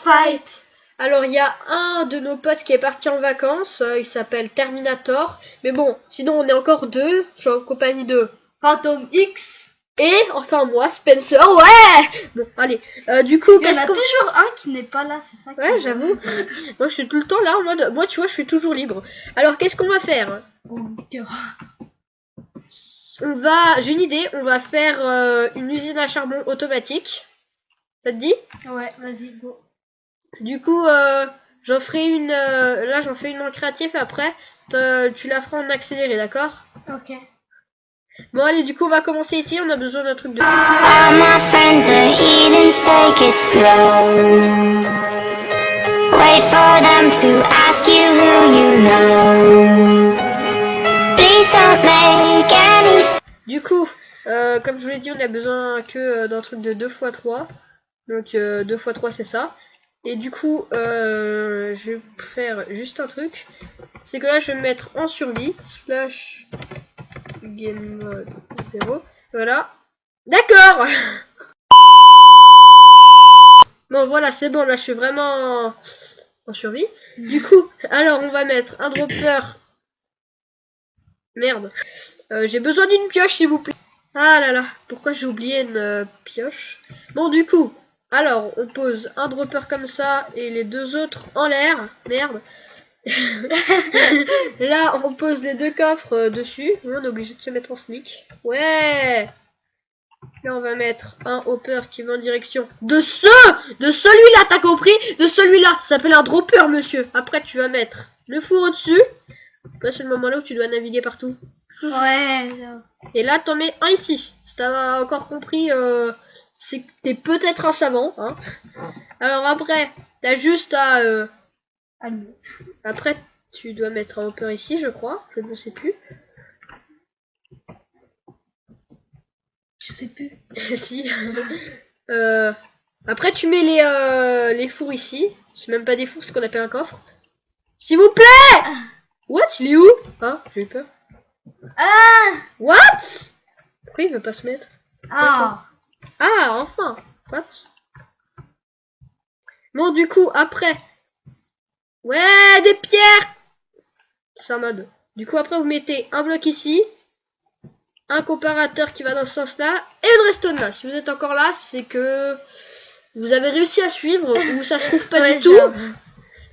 fight. Alors il y a un de nos potes qui est parti en vacances, il s'appelle Terminator. Mais bon, sinon on est encore deux, je suis en compagnie de Phantom X. et enfin moi, Spencer, ouais. Bon, allez, du coup, Il y en qu'est-ce a qu'on... toujours un qui n'est pas là, c'est ça. Ouais, j'avoue. Moi je suis tout le temps là en mode, moi tu vois, je suis toujours libre. Alors qu'est-ce qu'on va faire? J'ai une idée, on va faire une usine à charbon automatique. Ça te dit? Ouais, vas-y, go. Du coup, j'en ferai une. Là, j'en fais une en créatif et après, tu la feras en accéléré, d'accord? Ok. Bon, allez, du coup, on va commencer ici. On a besoin d'un truc de. All my friends are heathens, take it slow. Wait for them to ask you who you know. Please don't make any. Du coup, comme je vous l'ai dit, on a besoin que d'un truc de 2x3. Donc, 2x3, c'est ça. Et du coup, je vais faire juste un truc. C'est que là, je vais me mettre en survie. Slash game mode 0. Voilà. D'accord. Bon, voilà, c'est bon. Là, je suis vraiment en survie. Du coup, alors, on va mettre un dropper. Merde. J'ai besoin d'une pioche, s'il vous plaît. Ah là là, pourquoi j'ai oublié une pioche? Bon, du coup, alors, on pose un dropper comme ça et les deux autres en l'air. Merde. Là, on pose les deux coffres dessus. On est obligé de se mettre en sneak. Ouais. Là, on va mettre un hopper qui va en direction de celui-là, t'as compris? De celui-là. Ça s'appelle un dropper, monsieur. Après, tu vas mettre le four au-dessus. Là, c'est le moment là où tu dois naviguer partout. Ouais. Et là, t'en mets un ici. Si t'as encore compris, c'est que t'es peut-être un savant. Hein. Alors après, t'as juste à... Après, tu dois mettre un hopper ici, je crois. Je ne sais plus. Je sais plus. Si. Après, tu mets les fours ici. C'est même pas des fours, c'est ce qu'on appelle un coffre. S'il vous plaît. What? Il est où? Ah, j'ai eu peur. Ah. What? Pourquoi il veut pas se mettre? Ah. Ah, enfin. What? Bon, du coup, après. Ouais, des pierres. C'est en mode. Du coup, après, vous mettez un bloc ici. Un comparateur qui va dans ce sens-là. Et une redstone là. Si vous êtes encore là, c'est que vous avez réussi à suivre. Ou ça se trouve pas du tout.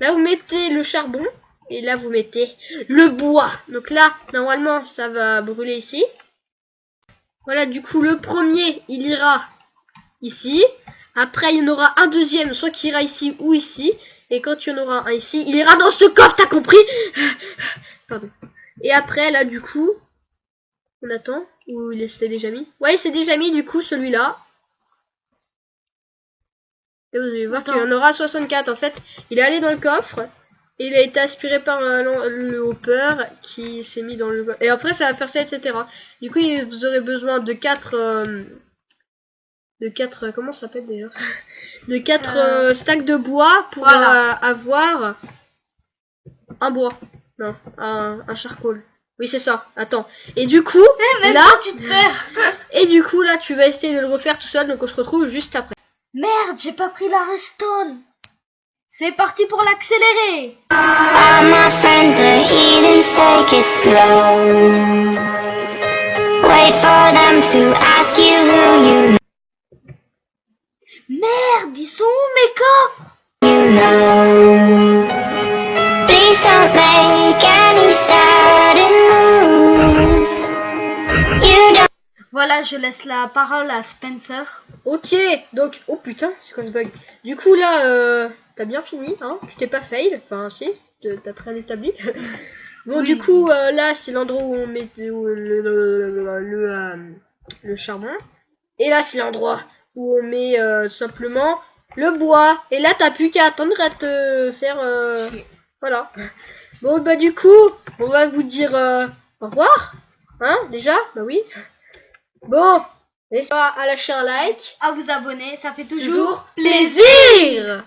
Là, vous mettez le charbon. Et là, vous mettez le bois. Donc là, normalement, ça va brûler ici. Voilà, du coup, le premier, il ira ici. Après, il y en aura un deuxième, soit qui ira ici ou ici. Et quand il y en aura un ici, il ira dans ce coffre, t'as compris? Pardon. Et après, là, du coup, on attend. Ou il s'est déjà mis? Ouais, il s'est déjà mis, du coup, celui-là. Et vous allez voir qu'il y en aura 64. En fait, il est allé dans le coffre. Et il a été aspiré par le hopper qui s'est mis dans le... Et après ça va faire ça, etc. Du coup vous aurez besoin de 4... comment ça s'appelle déjà? De 4 stacks de bois pour avoir un bois. Non, un charcoal. Oui c'est ça, attends. Et du coup, là... tu te perds. Et du coup là tu vas essayer de le refaire tout seul, donc on se retrouve juste après. Merde, j'ai pas pris la redstone. C'est parti pour l'accélérer. All my friends are heathens, take it slow. Wait for them to ask you who you know. Merde, ils sont où mes coffres? You know. Please don't make any sudden moves. You don't. Voilà, je laisse la parole à Spencer. Ok, donc... Oh putain, c'est quoi ce bug? Du coup là, t'as bien fini, hein? Tu t'es pas fail, enfin si, t'as pris un établi. Bon Oui. du coup, là c'est l'endroit où on met le charbon. Et là c'est l'endroit où on met simplement le bois. Et là t'as plus qu'à attendre à te faire... Voilà. Bon bah du coup, on va vous dire au revoir. Hein, déjà? Bah oui. Bon, n'hésitez pas à lâcher un like. À vous abonner, ça fait Toujours toujours plaisir.